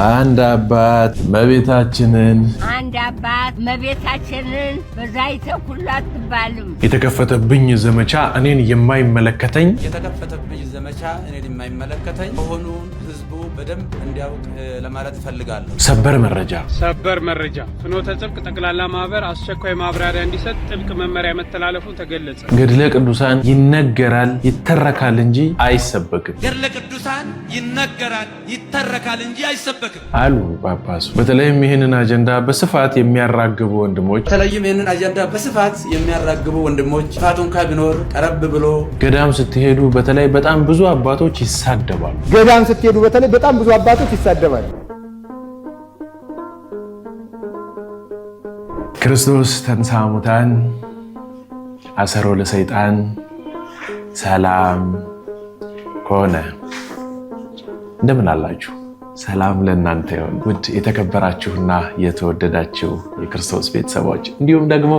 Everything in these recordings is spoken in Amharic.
አንድ አባት መቤታችንን በዛይተ ኩሉ አትባልም። የተከፈተብኝ ዘመቻ እኔን የማይመለከተኝ መሆኑን ህዝቡ በደንብ እንዲያውቅ ለማለት እፈልጋለሁ። ሰበር መረጃ ፍኖተ ጽድቅ ጠቅላላ ማህበር አስቸኳይ ማብራሪያ እንዲሰጥ ጥብቅ መመሪያ መተላለፉ ተገለጸ። ገድለ ቅዱሳን ይነገራል ይተረካል እንጂ አይሰበክም። ገድለ ቅዱሳን ይነገራል ይተረካል እንጂ አይሰበክም አሉ ጳጳሱ። በተለይም ይህንን አጀንዳ በስፋት የሚያራግቡ ወንድሞች ጥፋቱን ቢኖር ቀረብ ብሎ ገዳም ስትሄዱ በተለይ በጣም ብዙ አባቶች ይሳደባሉ። ክርስቶስ ተንሥአ እሙታን አሰሮ ለሰይጣን ሰላም ኮነ። እንደምን አላችሁ? ሰላም ለእናንተ ይሁን። ውድ የተከበራችሁና የተወደዳችሁ የክርስቶስ ቤተሰቦች እንዲሁም ደግሞ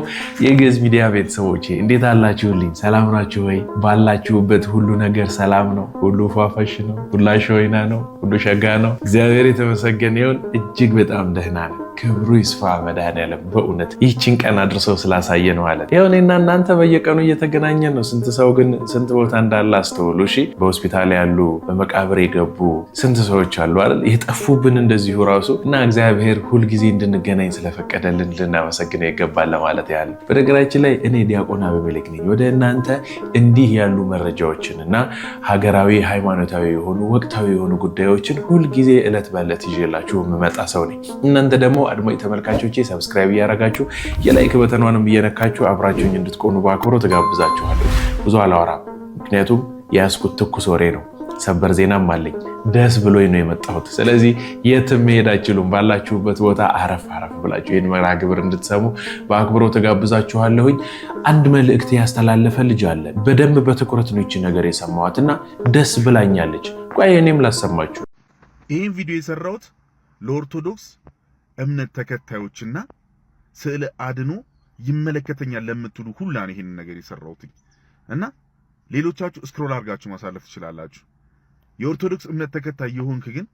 የግዕዝ ሚዲያ ቤተሰቦች እንዴት አላችሁልኝ? ሰላም ናችሁ ወይ? ባላችሁበት ሁሉ ነገር ሰላም ነው? ሁሉ ፏፈሽ ነው? ሁሉ አሸወይና ነው? ሁሉ ሸጋ ነው? እግዚአብሔር የተመሰገነ ይሁን። እጅግ በጣም ደህና ነው። ክብሩ ይስፋ መድኃኔዓለም። በእውነት ይህችን ቀን አድርሰው ስላሳየ ነው አለ። ይኸው እኔና እናንተ በየቀኑ እየተገናኘን ነው። ስንት ሰው ግን ስንት ቦታ እንዳለ አስተውሉ። እሺ፣ በሆስፒታል ያሉ በመቃብር የገቡ ስንት ሰዎች አሉ አይደል? የጠፉብን እንደዚሁ ራሱ እና እግዚአብሔር ሁልጊዜ እንድንገናኝ ስለፈቀደልን ልናመሰግነው ይገባል ለማለት ያህል። በነገራችን ላይ እኔ ዲያቆን አቤሜሌክ ነኝ። ወደ እናንተ እንዲህ ያሉ መረጃዎችን እና ሀገራዊ ሃይማኖታዊ የሆኑ ወቅታዊ የሆኑ ጉዳዮችን ሁልጊዜ ዕለት በዕለት ይዤላችሁ የምመጣ ሰው ነኝ። እናንተ ደግሞ አድማጭ ተመልካቾቼ ሰብስክራይብ እያደረጋችሁ የላይክ በተኗንም እየነካችሁ አብራችሁኝ እንድትቆኑ በአክብሮት ተጋብዛችኋለሁ። ብዙ አላወራም፣ ምክንያቱም የያዝኩት ትኩስ ወሬ ነው። ሰበር ዜናም አለኝ። ደስ ብሎኝ ነው የመጣሁት። ስለዚህ የትም መሄድ አትችሉም። ባላችሁበት ቦታ አረፍ ብላችሁ ይህን መርሃ ግብር እንድትሰሙ በአክብሮት ተጋብዛችኋለሁኝ። አንድ መልእክት ያስተላለፈ ልጅ አለ። በደንብ በትኩረት ነው ይህች ነገር የሰማኋትና ደስ ብላኛለች። ቆይ እኔም ላሰማችሁ። ይህን ቪዲዮ የሰራሁት ለኦርቶዶክስ እምነት ተከታዮችና ስዕለ አድኖ ይመለከተኛል ለምትሉ ሁላ ነው ይሄን ነገር የሰራሁት እና ሌሎቻችሁ ስክሮል አድርጋችሁ ማሳለፍ ትችላላችሁ። የኦርቶዶክስ እምነት ተከታይ የሆንክ ግን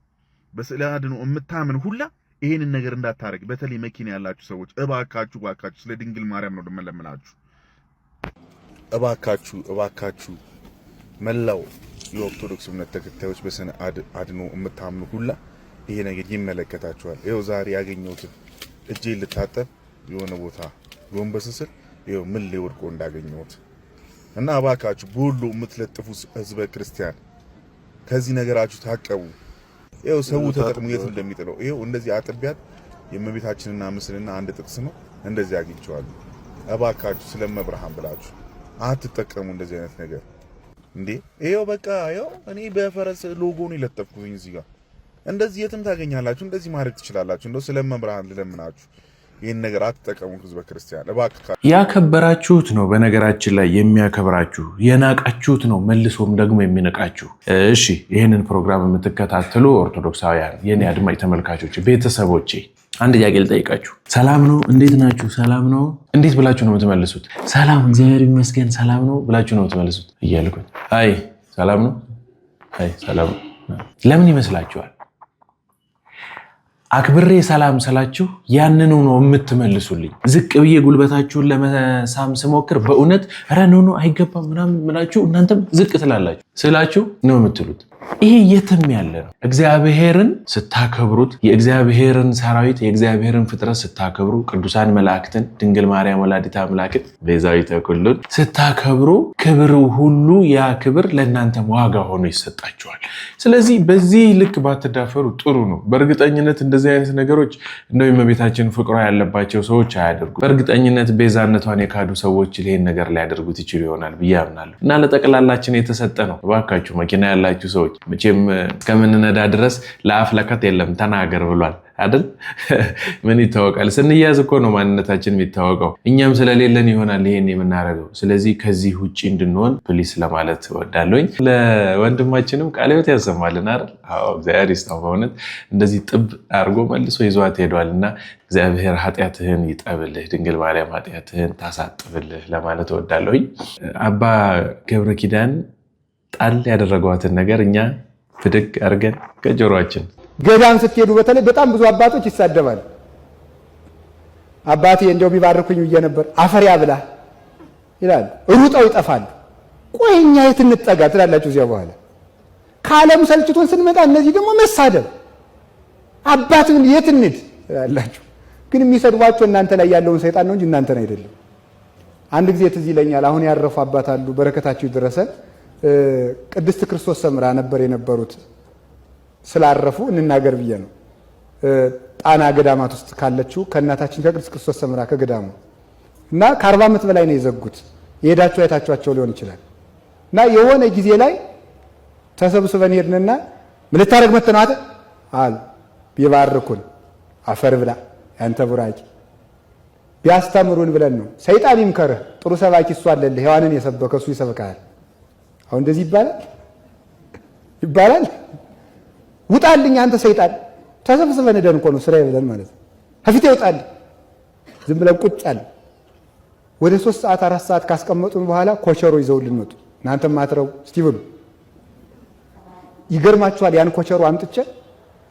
በስዕለ አድኖ የምታምን ሁላ ይሄንን ነገር እንዳታረግ። በተለይ መኪና ያላችሁ ሰዎች እባካችሁ ስለ ድንግል ማርያም ነው ደመለምናችሁ። እባካችሁ መላው የኦርቶዶክስ እምነት ተከታዮች በስዕለ አድኖ የምታምኑ ሁላ ይሄ ነገር ይመለከታችኋል። ይኸው ዛሬ ያገኘሁትን እጄን ልታጠብ የሆነ ቦታ ጎንበስ ስል ይኸው ምን ላይ ወድቆ እንዳገኘሁት እና እባካችሁ በሁሉ የምትለጥፉ ህዝበ ክርስቲያን ከዚህ ነገራችሁ ታቀቡ። ይኸው ሰው ተጠቅሞ የት እንደሚጥለው ይኸው እንደዚህ አጥቢያት የእመቤታችንና ምስልና አንድ ጥቅስ ነው እንደዚህ አግኝቼዋለሁ። እባካችሁ ስለመብርሃን ብላችሁ አትጠቀሙ እንደዚህ አይነት ነገር እንዴ። ይኸው በቃ ይኸው እኔ በፈረስ ሎጎ ነው የለጠፍኩኝ እዚህ ጋር። እንደዚህ የትም ታገኛላችሁ። እንደዚህ ማድረግ ትችላላችሁ። እንደው ስለመብርሃን ልለምናችሁ ይህን ነገር አትጠቀሙ ህዝበ ክርስቲያን እባክህ። ያከበራችሁት ነው በነገራችን ላይ የሚያከብራችሁ፣ የናቃችሁት ነው መልሶም ደግሞ የሚነቃችሁ። እሺ፣ ይህንን ፕሮግራም የምትከታተሉ ኦርቶዶክሳውያን የኔ አድማጭ ተመልካቾች ቤተሰቦቼ አንድ ጥያቄ ልጠይቃችሁ። ሰላም ነው? እንዴት ናችሁ? ሰላም ነው? እንዴት ብላችሁ ነው የምትመልሱት? ሰላም እግዚአብሔር ይመስገን ሰላም ነው ብላችሁ ነው የምትመልሱት እያልኩኝ አይ ሰላም ነው አይ ሰላም ነው ለምን ይመስላችኋል? አክብሬ ሰላም ስላችሁ ያንኑ ነው የምትመልሱልኝ። ዝቅ ብዬ ጉልበታችሁን ለመሳም ስሞክር በእውነት ረኖ አይገባም ምናምን ምላችሁ እናንተም ዝቅ ትላላችሁ ስላችሁ ነው የምትሉት። ይሄ የትም ያለ ነው። እግዚአብሔርን ስታከብሩት፣ የእግዚአብሔርን ሰራዊት የእግዚአብሔርን ፍጥረት ስታከብሩ፣ ቅዱሳን መላእክትን፣ ድንግል ማርያም ወላዲተ አምላክን ቤዛዊተ ኩሉን ስታከብሩ ክብሩ ሁሉ ያ ክብር ለእናንተም ዋጋ ሆኖ ይሰጣችኋል። ስለዚህ በዚህ ልክ ባትዳፈሩ ጥሩ ነው። በእርግጠኝነት እንደዚህ አይነት ነገሮች እንደው የእመቤታችን ፍቅሯ ያለባቸው ሰዎች አያደርጉ። በእርግጠኝነት ቤዛነቷን የካዱ ሰዎች ይሄን ነገር ሊያደርጉት ይችሉ ይሆናል ብዬ አምናለሁ እና ለጠቅላላችን የተሰጠ ነው። እባካችሁ መኪና ያላችሁ ሰዎች መቼም እስከምንነዳ ድረስ ለአፍ ለከት የለም ተናገር ብሏል አይደል? ምን ይታወቃል? ስንያዝ እኮ ነው ማንነታችን የሚታወቀው። እኛም ስለሌለን ይሆናል ይሄን የምናደርገው። ስለዚህ ከዚህ ውጪ እንድንሆን ፕሊስ ለማለት እወዳለሁኝ። ለወንድማችንም ቃለ ሕይወት ያሰማልን አይደል? አዎ እግዚአብሔር ይስጣው። በእውነት እንደዚህ ጥብ አድርጎ መልሶ ይዟት ሄዷልና እግዚአብሔር ኃጢአትህን ይጠብልህ፣ ድንግል ማርያም ኃጢአትህን ታሳጥብልህ ለማለት እወዳለሁኝ። አባ ገብረ ኪዳን ጣል ያደረጓትን ነገር እኛ ብድግ አድርገን ከጆሮአችን ገዳም ስትሄዱ በተለይ በጣም ብዙ አባቶች ይሳደባሉ። አባቴ እንደው ቢባርኩኝ ብዬ ነበር አፈር ያብላ ይላል። ሩጠው ይጠፋሉ። ቆይ እኛ የት እንጠጋ ትላላችሁ? እዚያ በኋላ ከዓለም ሰልችቶን ስንመጣ እነዚህ ደግሞ መሳደብ አባትን የት እንሂድ ትላላችሁ። ግን የሚሰድቧቸው እናንተ ላይ ያለውን ሰይጣን ነው እንጂ እናንተን አይደለም። አንድ ጊዜ ትዝ ይለኛል። አሁን ያረፉ አባት አሉ፣ በረከታቸው ይድረሰን። ቅድስት ክርስቶስ ሰምራ ነበር የነበሩት። ስላረፉ እንናገር ብዬ ነው። ጣና ገዳማት ውስጥ ካለችው ከእናታችን ከቅድስት ክርስቶስ ሰምራ ከገዳሙ እና ከ40 ዓመት በላይ ነው የዘጉት። የሄዳችሁ አይታችኋቸው ሊሆን ይችላል። እና የሆነ ጊዜ ላይ ተሰብስበን ሄድንና ምን ልታረግ መጥተህ ነው አሉ። ቢባርኩን አፈር ብላ ያንተ ቡራቂ ቢያስተምሩን ብለን ነው። ሰይጣን ይምከርህ፣ ጥሩ ሰባኪ እሱ አለልህ፣ ሔዋንን የሰበከ እሱ ይሰብካል። አሁን እንደዚህ ይባላል። ውጣልኝ አንተ ሰይጣን። ተሰብስበን ሄደን እኮ ነው ስራዬ ብለን ማለት ነው። ከፊቴ ይወጣልኝ። ዝም ብለን ቁጭ አለ። ወደ 3 ሰዓት 4 ሰዓት ካስቀመጡን በኋላ ኮቸሮ ይዘውልን መጡ። እናንተም ማትረው እስቲ ብሉ። ይገርማችኋል። ያን ኮቸሮ አምጥቼ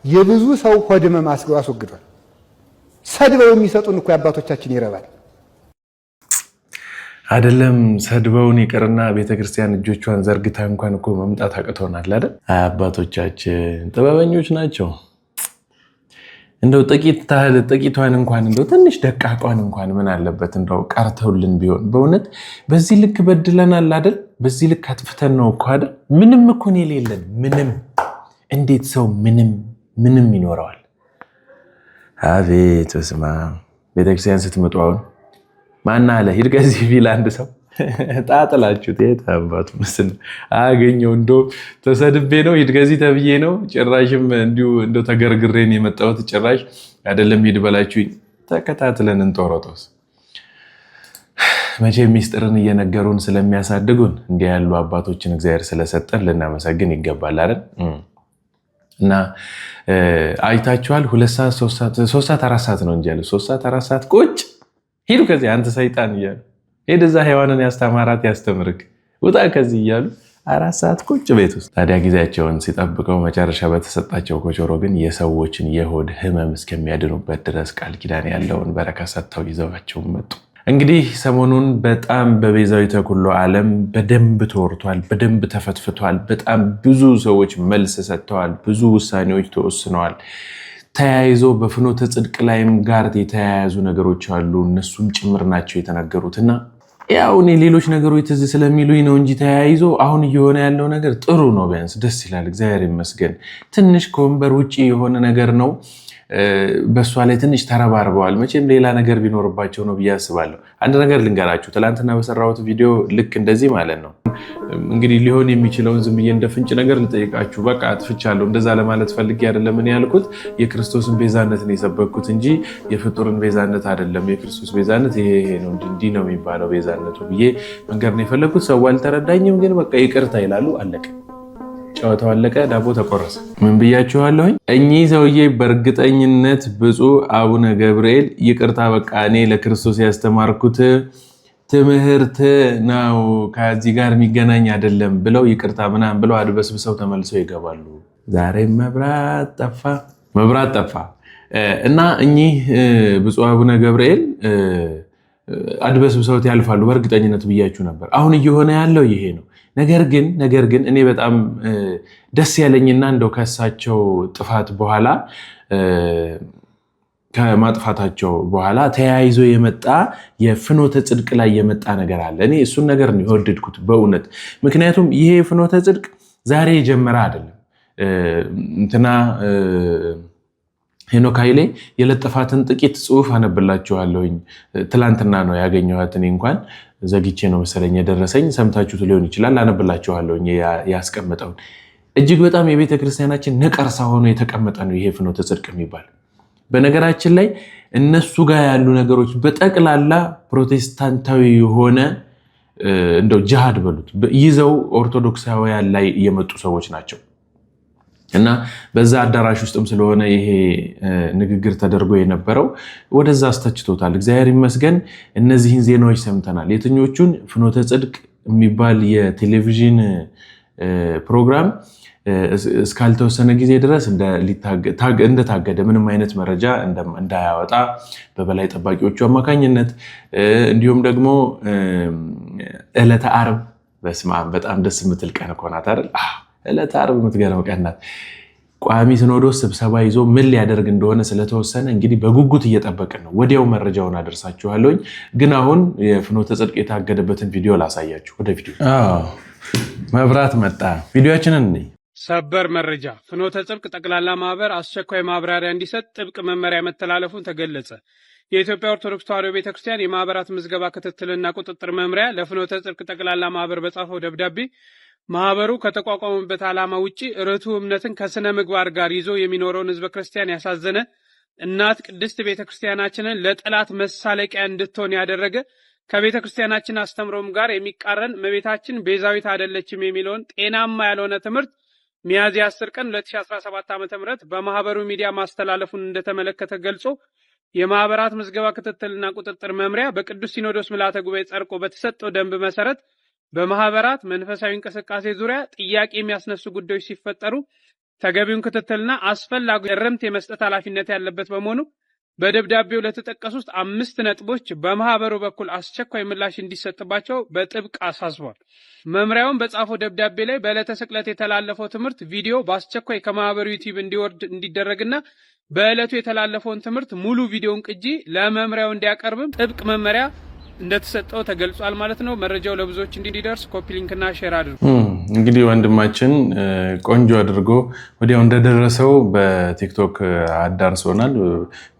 የብዙ ሰው ሆድ ህመም አስወግዷል። ሰድበው የሚሰጡን እኮ አባቶቻችን ይረባል። አይደለም ሰድበውን ይቅርና ቤተክርስቲያን እጆቿን ዘርግታ እንኳን እኮ መምጣት አቅቶናል አይደል? አባቶቻችን ጥበበኞች ናቸው። እንደው ጥቂቷን እንኳን እንደው ትንሽ ደቃቋን እንኳን ምን አለበት እንደው ቀርተውልን ቢሆን። በእውነት በዚህ ልክ በድለናል አይደል? በዚህ ልክ አጥፍተን ነው እኮ አይደል? ምንም እኮ ነው የሌለን። ምንም እንዴት ሰው ምንም ይኖረዋል? አቤት በስመ አብ። ቤተክርስቲያን ስትመጡ አሁን ማን አለ ሂድ ከዚህ ቢል አንድ ሰው ጣጥላችሁት የት አባቱ መስል አገኘው። እንደው ተሰድቤ ነው ሂድ ከዚህ ተብዬ ነው። ጭራሽም እንደው ተገርግሬን የመጣሁት ጭራሽ አይደለም ሂድ በላችሁኝ። ተከታትለን እንጦሮጦስ መቼ ሚስጥርን እየነገሩን ስለሚያሳድጉን እንዲህ ያሉ አባቶችን እግዚአብሔር ስለሰጠን ልናመሰግን ይገባል አይደል? እና አይታችኋል። 2 ሰዓት 3 ሰዓት 4 ሰዓት ነው እንጂ ያለው 3 ሰዓት 4 ሰዓት ቁጭ ሂዱ ከዚህ አንተ ሰይጣን እያሉ ሄድ እዛ ሔዋንን ያስተማራት ያስተምርክ ውጣ ከዚህ እያሉ 4 ሰዓት ቁጭ ቤት ውስጥ። ታዲያ ጊዜያቸውን ሲጠብቀው መጨረሻ በተሰጣቸው ኮቾሮ ግን የሰዎችን የሆድ ህመም እስከሚያድኑበት ድረስ ቃል ኪዳን ያለውን በረከት ሰጥተው ይዘዋቸው መጡ። እንግዲህ ሰሞኑን በጣም በቤዛዊተ ኩሉ ዓለም በደንብ ተወርቷል፣ በደንብ ተፈትፍቷል። በጣም ብዙ ሰዎች መልስ ሰጥተዋል፣ ብዙ ውሳኔዎች ተወስነዋል። ተያይዞ በፍኖተ ጽድቅ ላይም ጋር የተያያዙ ነገሮች አሉ። እነሱም ጭምር ናቸው የተነገሩት እና ያው እኔ ሌሎች ነገሮች ትዝ ስለሚሉኝ ነው እንጂ ተያይዞ አሁን እየሆነ ያለው ነገር ጥሩ ነው። ቢያንስ ደስ ይላል፣ እግዚአብሔር ይመስገን። ትንሽ ከወንበር ውጭ የሆነ ነገር ነው። በእሷ ላይ ትንሽ ተረባርበዋል። መቼም ሌላ ነገር ቢኖርባቸው ነው ብዬ አስባለሁ። አንድ ነገር ልንገራችሁ። ትላንትና በሰራሁት ቪዲዮ ልክ እንደዚህ ማለት ነው እንግዲህ ሊሆን የሚችለውን ዝም ብዬ እንደ ፍንጭ ነገር ልጠይቃችሁ። በቃ አጥፍቻለሁ እንደዛ ለማለት ፈልጌ አይደለም። እኔ ያልኩት የክርስቶስን ቤዛነት ነው የሰበኩት እንጂ የፍጡርን ቤዛነት አይደለም። የክርስቶስ ቤዛነት ይሄ ነው እንዲህ ነው የሚባለው ቤዛነቱ ብዬ መንገር ነው የፈለግኩት። ሰው አልተረዳኝም፣ ግን በቃ ይቅርታ ይላሉ። አለቀ። ጨዋታው አለቀ። ዳቦ ተቆረሰ። ምን ብያችኋለሁኝ? እኚህ ሰውዬ በእርግጠኝነት ብፁዕ አቡነ ገብርኤል ይቅርታ በቃ እኔ ለክርስቶስ ያስተማርኩት ትምህርት ነው ከዚህ ጋር የሚገናኝ አይደለም ብለው ይቅርታ ምናምን ብለው አድበስብሰው ተመልሰው ይገባሉ። ዛሬም መብራት ጠፋ እና እኚህ ብፁዕ አቡነ ገብርኤል አድበስብሰውት ያልፋሉ በእርግጠኝነት ብያችሁ ነበር። አሁን እየሆነ ያለው ይሄ ነው። ነገር ግን እኔ በጣም ደስ ያለኝና እንደው ከሳቸው ጥፋት በኋላ ከማጥፋታቸው በኋላ ተያይዞ የመጣ የፍኖተ ጽድቅ ላይ የመጣ ነገር አለ። እኔ እሱን ነገር ነው የወደድኩት በእውነት። ምክንያቱም ይሄ ፍኖተ ጽድቅ ዛሬ የጀመረ አይደለም። እንትና ሄኖክ ኃይሌ የለጠፋትን ጥቂት ጽሑፍ አነብላችኋለሁኝ። ትላንትና ነው ያገኘኋት። እኔ እንኳን ዘግቼ ነው መሰለኝ የደረሰኝ። ሰምታችሁት ሊሆን ይችላል። አነብላችኋለሁኝ ያስቀመጠውን። እጅግ በጣም የቤተ ክርስቲያናችን ነቀርሳ ሆኖ የተቀመጠ ነው ይሄ ፍኖተ ጽድቅ የሚባል። በነገራችን ላይ እነሱ ጋር ያሉ ነገሮች በጠቅላላ ፕሮቴስታንታዊ የሆነ እንደው ጅሃድ በሉት ይዘው ኦርቶዶክሳውያን ላይ የመጡ ሰዎች ናቸው። እና በዛ አዳራሽ ውስጥም ስለሆነ ይሄ ንግግር ተደርጎ የነበረው ወደዛ አስተችቶታል። እግዚአብሔር ይመስገን እነዚህን ዜናዎች ሰምተናል። የትኞቹን? ፍኖተ ጽድቅ የሚባል የቴሌቪዥን ፕሮግራም እስካልተወሰነ ጊዜ ድረስ እንደታገደ ምንም አይነት መረጃ እንዳያወጣ በበላይ ጠባቂዎቹ አማካኝነት እንዲሁም ደግሞ ዕለተ ዓርብ በስመ አብ በጣም ደስ የምትል ቀን እኮ ናት አይደል? ዕለተ ዓርብ የምትገርም ቀን ናት። ቋሚ ሲኖዶስ ስብሰባ ይዞ ምን ሊያደርግ እንደሆነ ስለተወሰነ እንግዲህ በጉጉት እየጠበቅን ነው። ወዲያው መረጃውን አደርሳችኋለሁ። ግን አሁን የፍኖተ ጽድቅ የታገደበትን ቪዲዮ ላሳያችሁ። ወደ ቪዲዮ መብራት መጣ። ቪዲዮአችንን እንይ። ሰበር መረጃ። ፍኖተ ጽድቅ ጠቅላላ ማህበር አስቸኳይ ማብራሪያ እንዲሰጥ ጥብቅ መመሪያ መተላለፉን ተገለጸ። የኢትዮጵያ ኦርቶዶክስ ተዋሕዶ ቤተክርስቲያን የማህበራት ምዝገባ ክትትልና ቁጥጥር መምሪያ ለፍኖተ ጽድቅ ጠቅላላ ማህበር በጻፈው ደብዳቤ ማህበሩ ከተቋቋመበት ዓላማ ውጪ ርቱዕ እምነትን ከስነ ምግባር ጋር ይዞ የሚኖረውን ህዝበ ክርስቲያን ያሳዘነ እናት ቅድስት ቤተክርስቲያናችንን ለጠላት መሳለቂያ እንድትሆን ያደረገ ከቤተ ክርስቲያናችን አስተምሮም ጋር የሚቃረን እመቤታችን ቤዛዊት አይደለችም የሚለውን ጤናማ ያልሆነ ትምህርት ሚያዝያ 10 ቀን 2017 ዓ.ም በማህበሩ ሚዲያ ማስተላለፉን እንደተመለከተ ገልጾ የማህበራት ምዝገባ ክትትልና ቁጥጥር መምሪያ በቅዱስ ሲኖዶስ ምልዓተ ጉባኤ ጸድቆ በተሰጠው ደንብ መሰረት በማህበራት መንፈሳዊ እንቅስቃሴ ዙሪያ ጥያቄ የሚያስነሱ ጉዳዮች ሲፈጠሩ ተገቢውን ክትትልና አስፈላጊ እርምት የመስጠት ኃላፊነት ያለበት በመሆኑ በደብዳቤው ለተጠቀሱት 5 ነጥቦች በማህበሩ በኩል አስቸኳይ ምላሽ እንዲሰጥባቸው በጥብቅ አሳስቧል። መምሪያውን በጻፈው ደብዳቤ ላይ በዕለተ ስቅለት የተላለፈው ትምህርት ቪዲዮ በአስቸኳይ ከማህበሩ ዩቲዩብ እንዲወርድ እንዲደረግና በዕለቱ የተላለፈውን ትምህርት ሙሉ ቪዲዮን ቅጂ ለመምሪያው እንዲያቀርብም ጥብቅ መመሪያ እንደተሰጠው ተገልጿል ማለት ነው። መረጃው ለብዙዎች እንዲደርስ ኮፒ ሊንክና ሼር አድርጉ። እንግዲህ ወንድማችን ቆንጆ አድርጎ ወዲያው እንደደረሰው በቲክቶክ አዳርሶናል፣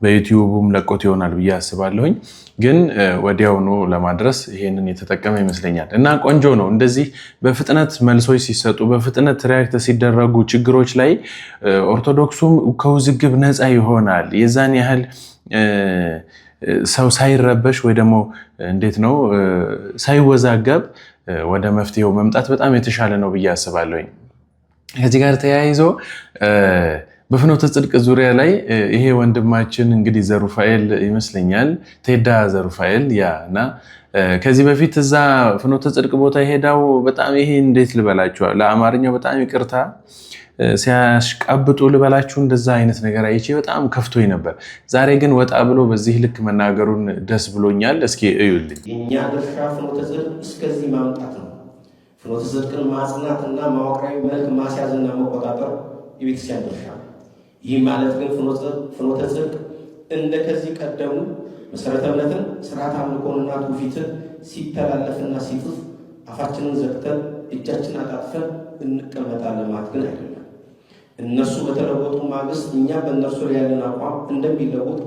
በዩቲዩብም ለቆት ይሆናል ብዬ አስባለሁኝ። ግን ወዲያውኑ ለማድረስ ይሄንን የተጠቀመ ይመስለኛል እና ቆንጆ ነው። እንደዚህ በፍጥነት መልሶች ሲሰጡ፣ በፍጥነት ሪያክት ሲደረጉ ችግሮች ላይ ኦርቶዶክሱም ከውዝግብ ነፃ ይሆናል። የዛን ያህል ሰው ሳይረበሽ ወይ ደግሞ እንዴት ነው ሳይወዛገብ ወደ መፍትሄው መምጣት በጣም የተሻለ ነው ብዬ አስባለሁኝ። ከዚህ ጋር ተያይዞ በፍኖተ ጽድቅ ዙሪያ ላይ ይሄ ወንድማችን እንግዲህ ዘሩፋኤል ይመስለኛል ቴዳ ዘሩፋኤል እና ከዚህ በፊት እዛ ፍኖተ ጽድቅ ቦታ ሄዳው በጣም ይሄ እንዴት ልበላችኋል፣ ለአማርኛው በጣም ይቅርታ ሲያሽቃብጡ ልበላችሁ እንደዛ አይነት ነገር አይቼ በጣም ከፍቶኝ ነበር። ዛሬ ግን ወጣ ብሎ በዚህ ልክ መናገሩን ደስ ብሎኛል። እስኪ እዩልኝ። የኛ ድርሻ ፍኖተ ጽድቅ እስከዚህ ማምጣት ነው። ፍኖተ ጽድቅን ማጽናትና ማወቃዊ መልክ ማስያዝና መቆጣጠር የቤተክርስቲያን ድርሻ ነው። ይህ ማለት ግን ፍኖተ ጽድቅ እንደ ከዚህ ቀደሙ መሰረተ እምነትን፣ ስርዓት አምልኮንና ትውፊትን ሲተላለፍና ሲጥፍ አፋችንን ዘግተን እጃችን አጣጥፈን እንቀመጣለን ማለት ግን አይደለም። እነሱ በተለወጡ ማግስት እኛ በእነርሱ ላይ ያለን አቋም እንደሚለወጥ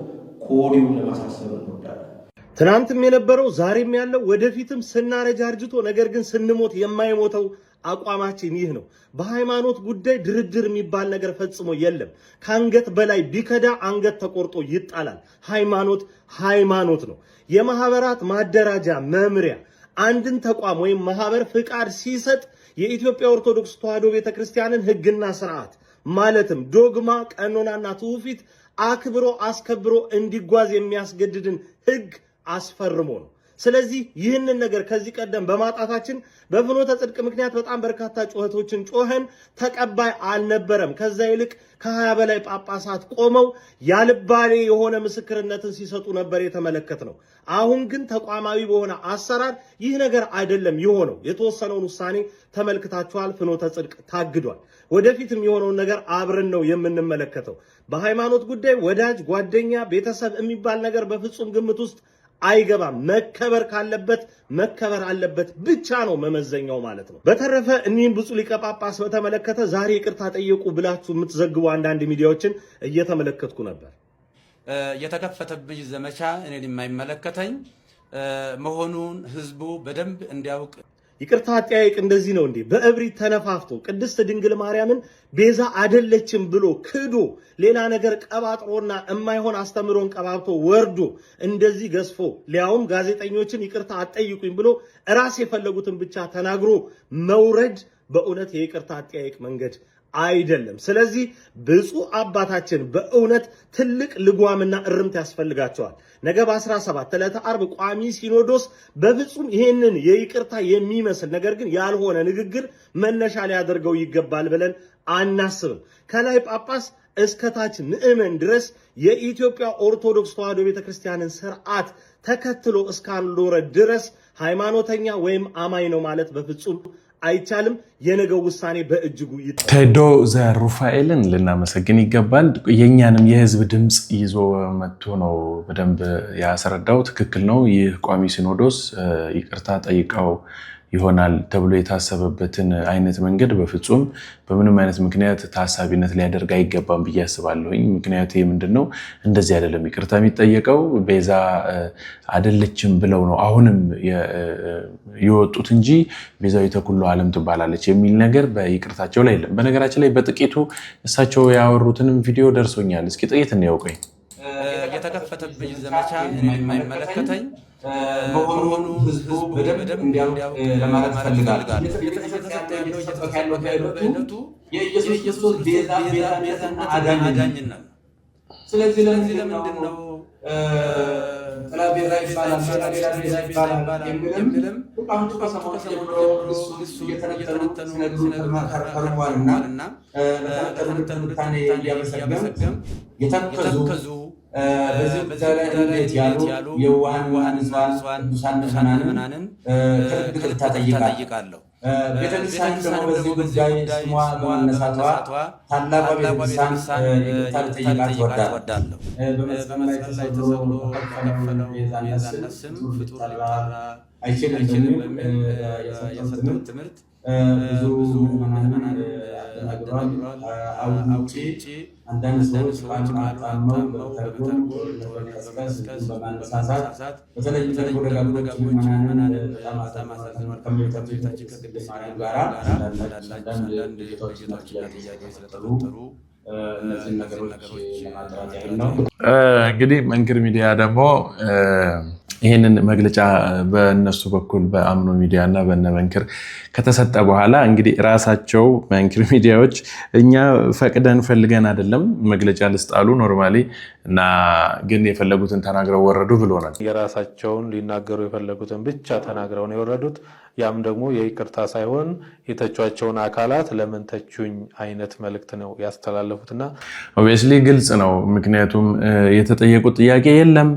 ከወዲሁ ለማሳሰብ እንወዳለን። ትናንትም የነበረው ዛሬም ያለው ወደፊትም ስናረጅ አርጅቶ ነገር ግን ስንሞት የማይሞተው አቋማችን ይህ ነው። በሃይማኖት ጉዳይ ድርድር የሚባል ነገር ፈጽሞ የለም። ከአንገት በላይ ቢከዳ አንገት ተቆርጦ ይጣላል። ሃይማኖት ሃይማኖት ነው። የማህበራት ማደራጃ መምሪያ አንድን ተቋም ወይም ማህበር ፍቃድ ሲሰጥ የኢትዮጵያ ኦርቶዶክስ ተዋሕዶ ቤተክርስቲያንን ሕግና ስርዓት ማለትም ዶግማ፣ ቀኖናና ትውፊት አክብሮ አስከብሮ እንዲጓዝ የሚያስገድድን ሕግ አስፈርሞ ነው። ስለዚህ ይህንን ነገር ከዚህ ቀደም በማጣታችን በፍኖተ ጽድቅ ምክንያት በጣም በርካታ ጩኸቶችን ጮኸን ተቀባይ አልነበረም። ከዛ ይልቅ ከ20 በላይ ጳጳሳት ቆመው ያልባሌ የሆነ ምስክርነትን ሲሰጡ ነበር የተመለከትነው። አሁን ግን ተቋማዊ በሆነ አሰራር ይህ ነገር አይደለም የሆነው። የተወሰነውን ውሳኔ ተመልክታችኋል። ፍኖተ ጽድቅ ታግዷል። ወደፊትም የሆነውን ነገር አብረን ነው የምንመለከተው። በሃይማኖት ጉዳይ ወዳጅ፣ ጓደኛ፣ ቤተሰብ የሚባል ነገር በፍጹም ግምት ውስጥ አይገባም። መከበር ካለበት መከበር አለበት ብቻ ነው መመዘኛው ማለት ነው። በተረፈ እኒህን ብፁዕ ሊቀ ጳጳስ በተመለከተ ዛሬ ይቅርታ ጠየቁ ብላችሁ የምትዘግቡ አንዳንድ ሚዲያዎችን እየተመለከትኩ ነበር። የተከፈተብኝ ዘመቻ እኔን የማይመለከተኝ መሆኑን ህዝቡ በደንብ እንዲያውቅ። ይቅርታ አጠያየቅ እንደዚህ ነው እንዴ? በእብሪት ተነፋፍቶ ቅድስት ድንግል ማርያምን ቤዛ አይደለችም ብሎ ክዶ ሌላ ነገር ቀባጥሮና የማይሆን አስተምሮን ቀባብቶ ወርዶ እንደዚህ ገዝፎ ሊያውም ጋዜጠኞችን ይቅርታ አጠይቁኝ ብሎ ራስ የፈለጉትን ብቻ ተናግሮ መውረድ በእውነት የይቅርታ አጠያየቅ መንገድ አይደለም። ስለዚህ ብፁዕ አባታችን በእውነት ትልቅ ልጓምና እርምት ያስፈልጋቸዋል። ነገ በ17 ዕለተ ዓርብ ቋሚ ሲኖዶስ በፍጹም ይሄንን የይቅርታ የሚመስል ነገር ግን ያልሆነ ንግግር መነሻ ሊያደርገው ይገባል ብለን አናስብም። ከላይ ጳጳስ እስከታች ምእመን ድረስ የኢትዮጵያ ኦርቶዶክስ ተዋሕዶ ቤተክርስቲያንን ስርዓት ተከትሎ እስካልኖረ ድረስ ሃይማኖተኛ ወይም አማኝ ነው ማለት በፍጹም አይቻልም። የነገው ውሳኔ በእጅጉ ይጣላል። ቴዶ ዘሩፋኤልን ልናመሰግን ይገባል። የኛንም የህዝብ ድምጽ ይዞ መጥቶ ነው በደንብ ያስረዳው። ትክክል ነው። ይህ ቋሚ ሲኖዶስ ይቅርታ ጠይቀው ይሆናል ተብሎ የታሰበበትን አይነት መንገድ በፍጹም በምንም አይነት ምክንያት ታሳቢነት ሊያደርግ አይገባም ብዬ አስባለሁኝ። ምክንያቱ ምንድነው? እንደዚህ አይደለም ይቅርታ የሚጠየቀው ቤዛ አይደለችም ብለው ነው አሁንም የወጡት እንጂ ቤዛዊተ ኩሉ ዓለም ትባላለች የሚል ነገር በይቅርታቸው ላይ የለም። በነገራችን ላይ በጥቂቱ እሳቸው ያወሩትንም ቪዲዮ ደርሶኛል። እስኪ ጥቂት እንያውቀኝ። የተከፈተብኝ ዘመቻ የማይመለከተኝ መሆኑ ህዝቡ በደንብ እንዲያውቅ ለማለት ፈልጋለሁ። እየተሰጠ ያለው በእለቱ የኢየሱስ ክርስቶስ ቤዛነትና አዳኝነት። ስለዚህ ለምንድን ነው ጥላ ቤዛ ይባላል የሚልም ሊቃውንቱ ከሰሞኑ ጀምሮ እሱን እየተነተኑ ከርሟልና በተነተኑ ትንታኔ እያመሰገም የተከዙ በዚህ ጉዳይ ላይ እንዴት ያሉ የዋሃን ቅዱሳን ምዕመናንን ይቅርታ ጠይቃለሁ። ቤተክርስቲያን ደግሞ በዚህ ጉዳይ ስሟ በመነሳቷ ታላቋ ቤተክርስቲያን ይቅርታ ልጠይቃት እወዳለሁ። በመስቀል ላይ ተሰቅሎ በከፈለው ቤዛነት ስም ፍጡር ሊጠራ አይችልም በሚል የሰጠው ትምህርት ብዙ ምዕመናንን አደናግሯል። አውጪ አንዳንድ ሰዎች ቃሉን አጣመው በመተርጎም በመቀስቀስ በማነሳሳት በተለይ ደግሞ ደጋጎች ምዕመናንን በጣም አሳዝኗል። ከእመቤታችን ከቅድስት ማርያም ጋር አንዳንድ ጌታዎችና ጥያቄዎች ስለተፈጠሩ እነዚህን ነገሮች ለማጥራት ያህል ነው። እንግዲህ መንክር ሚዲያ ደግሞ ይህንን መግለጫ በእነሱ በኩል በአምኖ ሚዲያ እና በእነ መንክር ከተሰጠ በኋላ እንግዲህ ራሳቸው መንክር ሚዲያዎች እኛ ፈቅደን ፈልገን አይደለም መግለጫ ልስጣሉ ኖርማሊ እና ግን የፈለጉትን ተናግረው ወረዱ ብሎናል። የራሳቸውን ሊናገሩ የፈለጉትን ብቻ ተናግረው ነው የወረዱት። ያም ደግሞ የይቅርታ ሳይሆን የተቿቸውን አካላት ለምን ተቹኝ አይነት መልእክት ነው ያስተላለፉትና ኦብቪየስሊ ግልጽ ነው። ምክንያቱም የተጠየቁት ጥያቄ የለም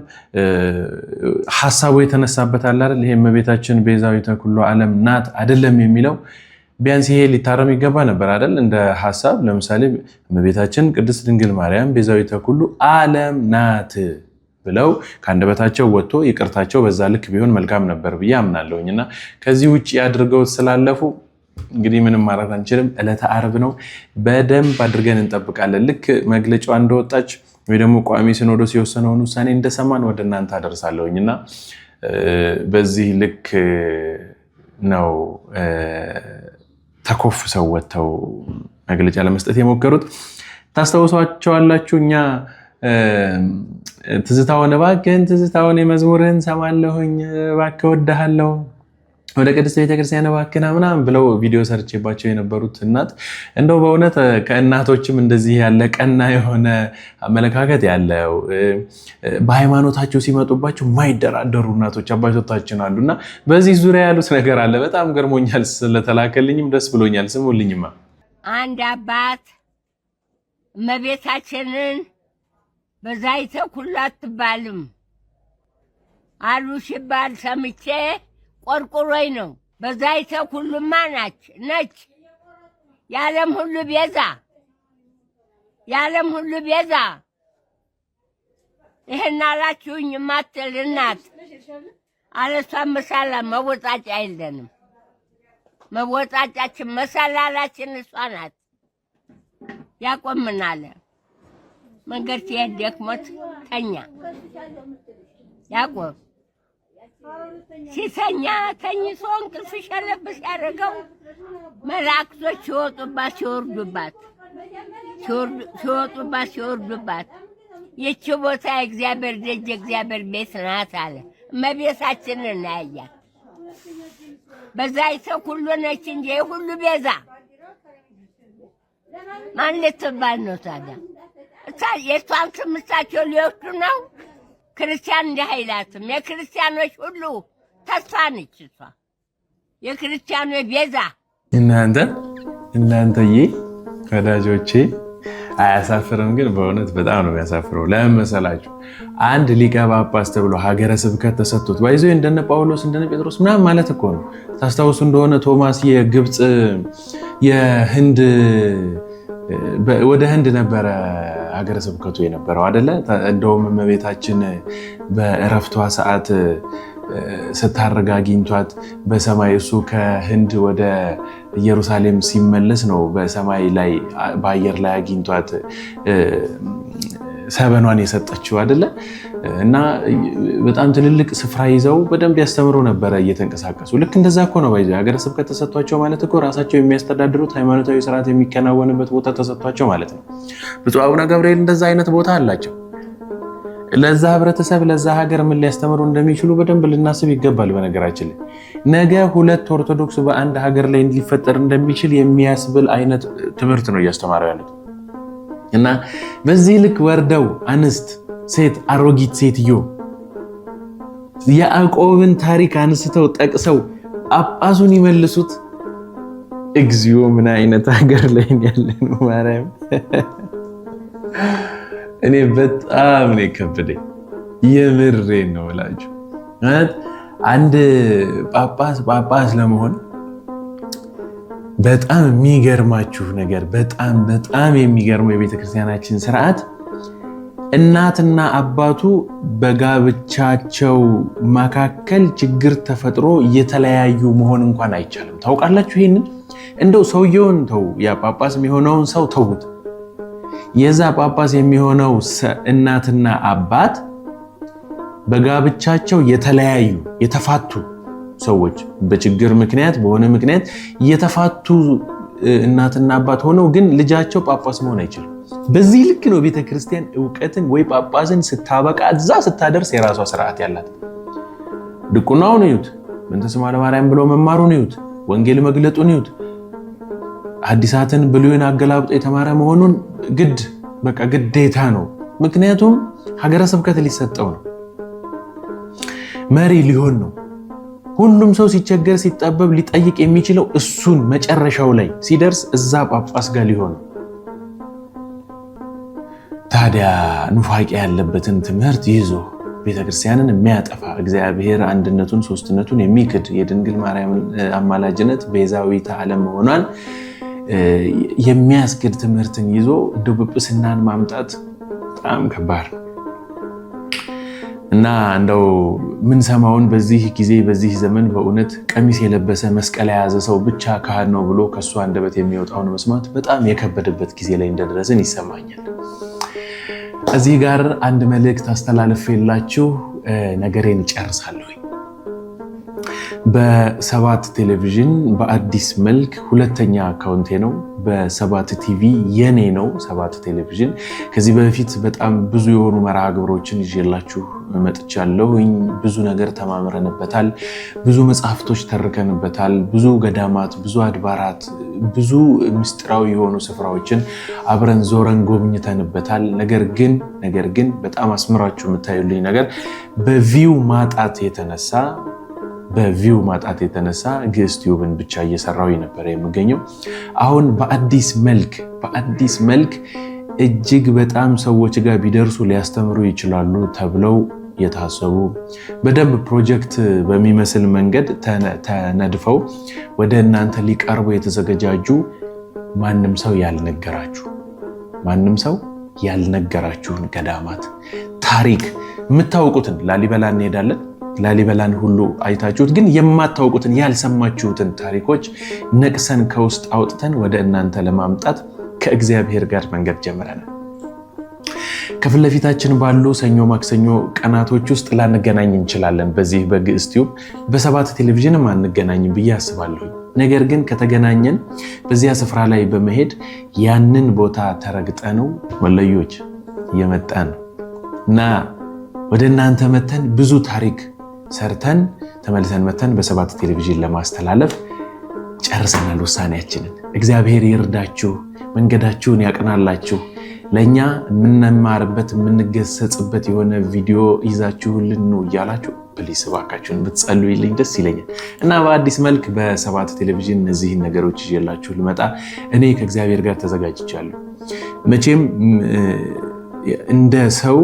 ሐሳቡ የተነሳበት አለ አይደል? ይሄ እመቤታችን ቤዛዊተ ኩሉ ዓለም ናት አይደለም የሚለው ቢያንስ ይሄ ሊታረም ይገባ ነበር አይደል? እንደ ሐሳብ ለምሳሌ እመቤታችን ቅድስት ድንግል ማርያም ቤዛዊተ ኩሉ ዓለም ናት ብለው ከአንደበታቸው ወጥቶ ይቅርታቸው በዛ ልክ ቢሆን መልካም ነበር ብዬ አምናለሁኝና ከዚህ ውጪ አድርገው ስላለፉ እንግዲህ ምንም ማለት አንችልም። ዕለተ ዓርብ ነው። በደንብ አድርገን እንጠብቃለን። ልክ መግለጫው እንደወጣች ወይ ደግሞ ቋሚ ሲኖዶስ የወሰነውን ውሳኔ እንደሰማን ወደ እናንተ አደርሳለሁኝና በዚህ ልክ ነው ተኮፍሰው ወጥተው መግለጫ ለመስጠት የሞከሩት። ታስታውሷቸዋላችሁ። እኛ ትዝታውን እባክህን ትዝታውን የመዝሙርህን ሰማለሁኝ እባክህ ወድሃለሁ ወደ ቅድስት ቤተክርስቲያን እባክህና ምናምን ብለው ቪዲዮ ሰርቼባቸው የነበሩት እናት እንደው በእውነት ከእናቶችም እንደዚህ ያለ ቀና የሆነ አመለካከት ያለው በሃይማኖታቸው ሲመጡባቸው ማይደራደሩ እናቶች አባቶቻችን አሉና በዚህ ዙሪያ ያሉት ነገር አለ። በጣም ገርሞኛል። ስለተላከልኝም ደስ ብሎኛል። ስሙልኝማ። አንድ አባት እመቤታችንን በዛይተ ኩሉ አትባልም አሉ ሲባል ሰምቼ ቆርቆሮይ ነው። በዛይተ ኩሉማ ነች የዓለም ሁሉ ቤዛ የዓለም ሁሉ ቤዛ። ይሄን አላችሁኝ ማትል እናት አለሷን መሳላ መወጣጫ የለንም። መወጣጫችን መሰላላችን እሷ ናት። ያቆምናል መንገድ ሲሄድ ደክሞት ተኛ። ያቆም ሲተኛ ተኝቶ እንቅልፍ ሸለብስ ያደረገው መላእክቶች ሲወጡባት ሲወርዱባት ይህች ቦታ የእግዚአብሔር ደጅ የእግዚአብሔር ቤት ናት አለ። እመቤታችንን እናያያት። በዛይተ ኩሉ ነች እንጂ የሁሉ ቤዛ ማን ልትባል ነው ታዲያ? የእሷን ስም እሳቸው ሊወስዱ ነው? ክርስቲያን እንዲህ አይላትም። የክርስቲያኖች ሁሉ ተስፋ ነች እሷ፣ የክርስቲያኖች ቤዛ። እናንተዬ ወዳጆቼ አያሳፍርም? ግን በእውነት በጣም ነው የሚያሳፍረው። ለምን መሰላችሁ? አንድ ሊቀ ጳጳስ ተብሎ ሀገረ ስብከት ተሰጥቶት ባይዞ እንደነ ጳውሎስ እንደነ ጴጥሮስ ምናምን ማለት እኮ ነው። ታስታውሱ እንደሆነ ቶማስ የግብፅ የህንድ ወደ ህንድ ነበረ ሀገረ ስብከቱ የነበረው አይደለ? እንደውም እመቤታችን በእረፍቷ ሰዓት ስታረጋ አግኝቷት በሰማይ እሱ ከህንድ ወደ ኢየሩሳሌም ሲመለስ ነው በሰማይ ላይ በአየር ላይ አግኝቷት ሰበኗን የሰጠችው አይደለ? እና በጣም ትልልቅ ስፍራ ይዘው በደንብ ያስተምሩ ነበረ እየተንቀሳቀሱ። ልክ እንደዛ እኮ ነው ባይዘ ሀገረ ስብከት ተሰጥቷቸው ማለት እኮ ራሳቸው የሚያስተዳድሩት ሃይማኖታዊ ስርዓት የሚከናወንበት ቦታ ተሰጥቷቸው ማለት ነው። ብፁዕ አቡነ ገብርኤል እንደዛ አይነት ቦታ አላቸው። ለዛ ህብረተሰብ ለዛ ሀገር ምን ሊያስተምሩ እንደሚችሉ በደንብ ልናስብ ይገባል። በነገራችን ላይ ነገ ሁለት ኦርቶዶክስ በአንድ ሀገር ላይ ሊፈጠር እንደሚችል የሚያስብል አይነት ትምህርት ነው እያስተማሩ ያሉት። እና በዚህ ልክ ወርደው አንስት ሴት አሮጊት ሴትዮ ያዕቆብን ታሪክ አንስተው ጠቅሰው ጳጳሱን ይመልሱት። እግዚኦ ምን አይነት ሀገር ላይ ያለነው ማርያም። እኔ በጣም ነው የከበደኝ፣ የምሬን ነው እላችሁ። አንድ ጳጳስ ለመሆን በጣም የሚገርማችሁ ነገር በጣም የሚገርመው የቤተክርስቲያናችን ስርዓት እናትና አባቱ በጋብቻቸው መካከል ችግር ተፈጥሮ የተለያዩ መሆን እንኳን አይቻልም። ታውቃላችሁ ይሄንን? እንደው ሰውየውን ተው፣ ያ ጳጳስ የሚሆነውን ሰው ተውት። የዛ ጳጳስ የሚሆነው እናትና አባት በጋብቻቸው የተለያዩ የተፋቱ ሰዎች በችግር ምክንያት በሆነ ምክንያት የተፋቱ እናትና አባት ሆነው ግን ልጃቸው ጳጳስ መሆን አይችልም። በዚህ ልክ ነው ቤተክርስቲያን ዕውቀትን ወይ ጳጳስን ስታበቃ እዛ ስታደርስ የራሷ ስርዓት ያላት። ድቁናውን እዩት፣ በእንተ ስማ ለማርያም ብሎ መማሩን እዩት፣ ወንጌል መግለጡን እዩት፣ ሐዲሳትን ብሉይን አገላብጦ የተማረ መሆኑን በቃ ግዴታ ነው። ምክንያቱም ሀገረ ስብከት ሊሰጠው ነው፣ መሪ ሊሆን ነው። ሁሉም ሰው ሲቸገር ሲጠበብ ሊጠይቅ የሚችለው እሱን መጨረሻው ላይ ሲደርስ እዛ ጳጳስ ጋር ሊሆን ነው። ታዲያ ኑፋቄ ያለበትን ትምህርት ይዞ ቤተክርስቲያንን የሚያጠፋ እግዚአብሔር አንድነቱን ሶስትነቱን የሚክድ የድንግል ማርያም አማላጅነት ቤዛዊተ ዓለም መሆኗን የሚያስክድ ትምህርትን ይዞ ጵጵስናን ማምጣት በጣም ከባድ ነው እና እንደው ምን ሰማውን በዚህ ጊዜ በዚህ ዘመን በእውነት ቀሚስ የለበሰ መስቀል የያዘ ሰው ብቻ ካህን ነው ብሎ ከሱ አንደበት የሚወጣውን መስማት በጣም የከበደበት ጊዜ ላይ እንደደረስን ይሰማኛል። እዚህ ጋር አንድ መልእክት አስተላልፌላችሁ ነገሬን እጨርሳለሁ። በሰባት ቴሌቪዥን በአዲስ መልክ ሁለተኛ አካውንቴ ነው። በሰባት ቲቪ የኔ ነው ሰባት ቴሌቪዥን። ከዚህ በፊት በጣም ብዙ የሆኑ መርሃ ግብሮችን ይዤላችሁ መጥቻለሁኝ። ብዙ ነገር ተማምረንበታል። ብዙ መጽሐፍቶች ተርከንበታል። ብዙ ገዳማት፣ ብዙ አድባራት፣ ብዙ ምስጢራዊ የሆኑ ስፍራዎችን አብረን ዞረን ጎብኝተንበታል። ነገር ግን በጣም አስምራችሁ የምታዩልኝ ነገር በቪው ማጣት የተነሳ ግዕዝ ቲዩብን ብቻ እየሰራው ነበር የምገኘው። አሁን በአዲስ መልክ እጅግ በጣም ሰዎች ጋር ቢደርሱ ሊያስተምሩ ይችላሉ ተብለው የታሰቡ በደንብ ፕሮጀክት በሚመስል መንገድ ተነድፈው ወደ እናንተ ሊቀርቡ የተዘጋጁ ማንም ሰው ያልነገራችሁን ገዳማት ታሪክ የምታውቁትን ላሊበላ እንሄዳለን። ላሊበላን ሁሉ አይታችሁት ግን የማታውቁትን ያልሰማችሁትን ታሪኮች ነቅሰን ከውስጥ አውጥተን ወደ እናንተ ለማምጣት ከእግዚአብሔር ጋር መንገድ ጀምረናል። ከፊት ለፊታችን ባሉ ሰኞ ማክሰኞ ቀናቶች ውስጥ ላንገናኝ እንችላለን። በዚህ በግዕዝ ቲዩብ በሰባት ቴሌቪዥንም አንገናኝም ብዬ አስባለሁ። ነገር ግን ከተገናኘን በዚያ ስፍራ ላይ በመሄድ ያንን ቦታ ተረግጠነው ወለዮች እየመጣን እና ወደ እናንተ መተን ብዙ ታሪክ ሰርተን ተመልሰን መተን በሰባት ቴሌቪዥን ለማስተላለፍ ጨርሰናል ውሳኔያችንን። እግዚአብሔር ይርዳችሁ፣ መንገዳችሁን ያቅናላችሁ። ለኛ የምንማርበት የምንገሰጽበት የሆነ ቪዲዮ ይዛችሁልን ነው እያላችሁ ፕሊስ እባካችሁን ብትጸልዩልኝ ደስ ይለኛል እና በአዲስ መልክ በሰባት ቴሌቪዥን እነዚህን ነገሮች ይዤላችሁ ልመጣ እኔ ከእግዚአብሔር ጋር ተዘጋጅቻለሁ። መቼም እንደ ሰው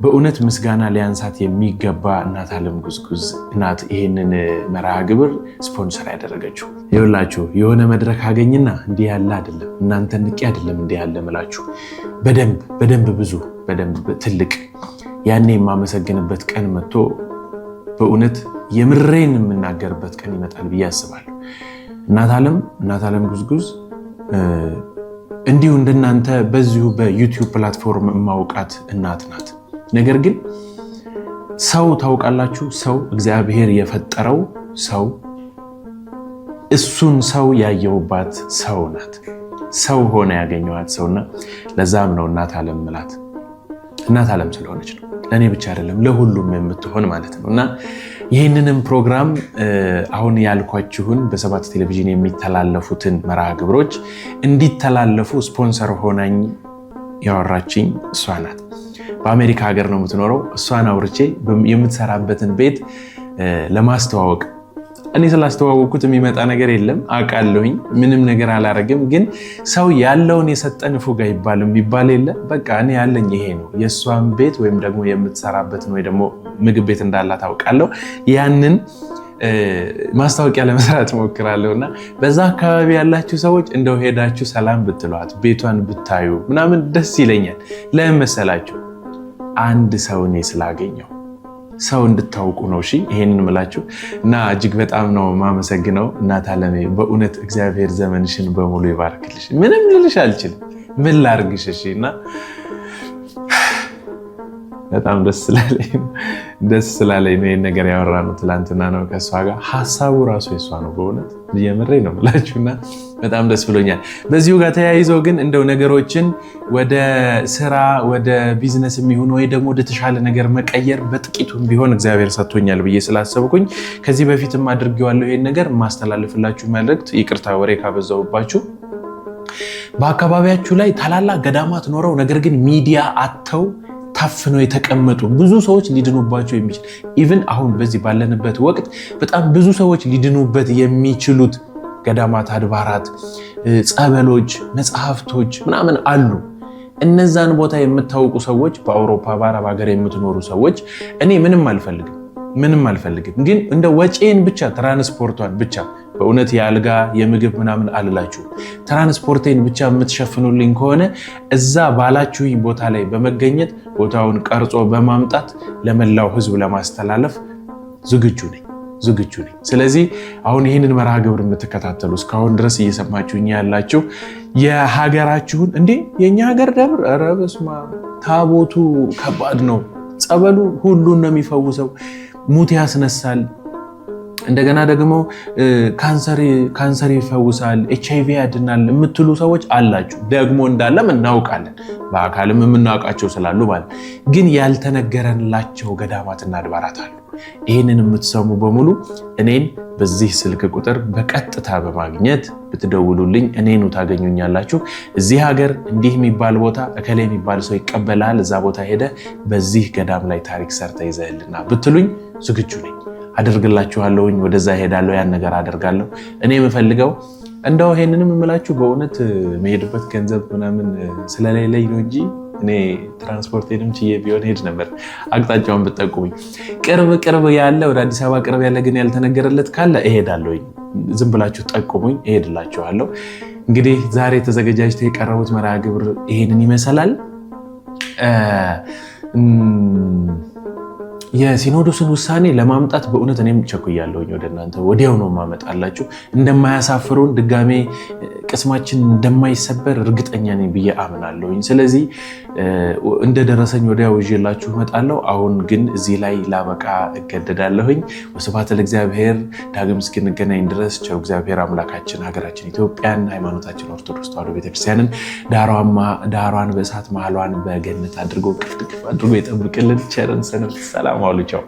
በእውነት ምስጋና ሊያንሳት የሚገባ እናት ዓለም ጉዝጉዝ ናት ይሄንን መርሃ ግብር ስፖንሰር ያደረገችው። ይኸውላችሁ የሆነ መድረክ አገኝና እንዲህ ያለ አይደለም እናንተ ንቄ አይደለም እንዲህ ያለ ምላችሁ በደንብ ብዙ በደንብ ትልቅ ያኔ የማመሰግንበት ቀን መጥቶ በእውነት የምሬን የምናገርበት ቀን ይመጣል ብዬ አስባለሁ። እናት ዓለም ጉዝጉዝ እንዲሁ እንደናንተ በዚሁ በዩቲዩብ ፕላትፎርም የማውቃት እናት ናት። ነገር ግን ሰው ታውቃላችሁ፣ ሰው እግዚአብሔር የፈጠረው ሰው እሱን ሰው ያየውባት ሰው ናት። ሰው ሆነ ያገኘዋት ሰውና ለዛም ነው እናት ዓለም ምላት። እናት ዓለም ስለሆነች ነው፣ ለእኔ ብቻ አይደለም ለሁሉም የምትሆን ማለት ነው። እና ይህንንም ፕሮግራም አሁን ያልኳችሁን በሰባት ቴሌቪዥን የሚተላለፉትን መርሃ ግብሮች እንዲተላለፉ ስፖንሰር ሆናኝ ያወራችኝ እሷ ናት። በአሜሪካ ሀገር ነው የምትኖረው። እሷን አውርቼ የምትሰራበትን ቤት ለማስተዋወቅ እኔ ስላስተዋወቅኩት የሚመጣ ነገር የለም አውቃለሁኝ። ምንም ነገር አላረግም። ግን ሰው ያለውን የሰጠን ፉጋ ይባልም ይባል የለ በቃ እኔ ያለኝ ይሄ ነው። የእሷን ቤት ወይም ደግሞ የምትሰራበትን ወይ ደግሞ ምግብ ቤት እንዳላት አውቃለሁ። ያንን ማስታወቂያ ለመስራት ሞክራለሁ እና በዛ አካባቢ ያላችሁ ሰዎች እንደው ሄዳችሁ ሰላም ብትሏት ቤቷን ብታዩ ምናምን ደስ ይለኛል። ለምን መሰላችሁ? አንድ ሰው እኔ ስላገኘው ሰው እንድታውቁ ነው። እሺ ይሄንን ምላችሁ እና እጅግ በጣም ነው ማመሰግነው እናት ዓለሜ። በእውነት እግዚአብሔር ዘመንሽን በሙሉ ይባርክልሽ። ምንም ልልሽ አልችልም። ምን ላርግሽ? እሺ እና በጣም ደስ ስላለኝ ነው ይሄን ነገር ያወራነው። ትላንትና ነው ከእሷ ጋር። ሀሳቡ ራሱ የሷ ነው። በእውነት የምሬ ነው ምላችሁና በጣም ደስ ብሎኛል። በዚሁ ጋር ተያይዞ ግን እንደው ነገሮችን ወደ ስራ ወደ ቢዝነስ የሚሆን ወይ ደግሞ ወደ ተሻለ ነገር መቀየር በጥቂቱም ቢሆን እግዚአብሔር ሰጥቶኛል ብዬ ስላሰብኩኝ ከዚህ በፊትም አድርጌዋለሁ። ይሄን ነገር ማስተላለፍላችሁ መልእክት፣ ይቅርታ ወሬ ካበዛውባችሁ፣ በአካባቢያችሁ ላይ ታላላቅ ገዳማት ኖረው ነገር ግን ሚዲያ አጥተው ታፍነው የተቀመጡ ብዙ ሰዎች ሊድኑባቸው የሚችል ኢቭን አሁን በዚህ ባለንበት ወቅት በጣም ብዙ ሰዎች ሊድኑበት የሚችሉት ገዳማት፣ አድባራት፣ ጸበሎች፣ መጽሐፍቶች ምናምን አሉ። እነዛን ቦታ የምታውቁ ሰዎች በአውሮፓ በአረብ ሀገር የምትኖሩ ሰዎች እኔ ምንም አልፈልግም፣ ግን እንደ ወጪን ብቻ ትራንስፖርቷን ብቻ በእውነት የአልጋ የምግብ ምናምን አልላችሁ ትራንስፖርቴን ብቻ የምትሸፍኑልኝ ከሆነ እዛ ባላችሁኝ ቦታ ላይ በመገኘት ቦታውን ቀርጾ በማምጣት ለመላው ሕዝብ ለማስተላለፍ ዝግጁ ነኝ። ስለዚህ አሁን ይህንን መርሃ ግብር የምትከታተሉ እስካሁን ድረስ እየሰማችሁኝ ያላችሁ የሀገራችሁን እንዴ የኛ ሀገር ደብር ኧረ በስመ አብ ታቦቱ ከባድ ነው። ጸበሉ ሁሉን ነው የሚፈውሰው፣ ሙት ያስነሳል። እንደገና ደግሞ ካንሰር ይፈውሳል፣ HIV ያድናል የምትሉ ሰዎች አላችሁ። ደግሞ እንዳለም እናውቃለን፣ በአካልም የምናውቃቸው ስላሉ ማለት ግን ያልተነገረንላቸው ገዳማትና አድባራት አሉ። ይህንን የምትሰሙ በሙሉ እኔን በዚህ ስልክ ቁጥር በቀጥታ በማግኘት ብትደውሉልኝ እኔኑ ታገኙኛላችሁ። እዚህ ሀገር እንዲህ የሚባል ቦታ እከሌ የሚባል ሰው ይቀበላል፣ እዛ ቦታ ሄደ በዚህ ገዳም ላይ ታሪክ ሰርተ ይዘህልና ብትሉኝ ዝግጁ ነኝ፣ አደርግላችኋለሁኝ። ወደዛ ሄዳለሁ፣ ያን ነገር አደርጋለሁ። እኔ የምፈልገው እንደው ይሄንንም የምላችሁ በእውነት መሄድበት ገንዘብ ምናምን ስለሌለኝ ነው እንጂ እኔ ትራንስፖርቴንም ችዬ ቢሆን ሄድ ነበር። አቅጣጫውን ብትጠቁሙኝ። ቅርብ ያለ ወደ አዲስ አበባ ቅርብ ያለ ግን ያልተነገረለት ካለ እሄዳለሁኝ። ዝም ብላችሁ ጠቁሙኝ፣ እሄድላችኋለሁ። እንግዲህ ዛሬ ተዘጋጅተው የቀረቡት መርሃ ግብር ይሄንን ይመስላል። የሲኖዶስን ውሳኔ ለማምጣት በእውነት እኔም ቸኩያለሁኝ። ወደ እናንተ ወዲያው ነው ማመጣላችሁ። እንደማያሳፍሩን ድጋሜ ቅስማችን እንደማይሰበር እርግጠኛ ነኝ ብዬ አምናለሁኝ። ስለዚህ እንደደረሰኝ ወዲያው ይዤላችሁ እመጣለሁ። አሁን ግን እዚህ ላይ ላበቃ እገደዳለሁኝ። ወስብሐት ለእግዚአብሔር። ዳግም እስክንገናኝ ድረስ ቸር እግዚአብሔር አምላካችን ሀገራችን ኢትዮጵያን፣ ሃይማኖታችን ኦርቶዶክስ ተዋሕዶ ቤተክርስቲያንን ዳሯን በእሳት መሃሏን በገነት አድርጎ ቅፍ አድርጎ ይጠብቅልን። ቸርን ሰንብት። ሰላም ዋሉ። ቻው።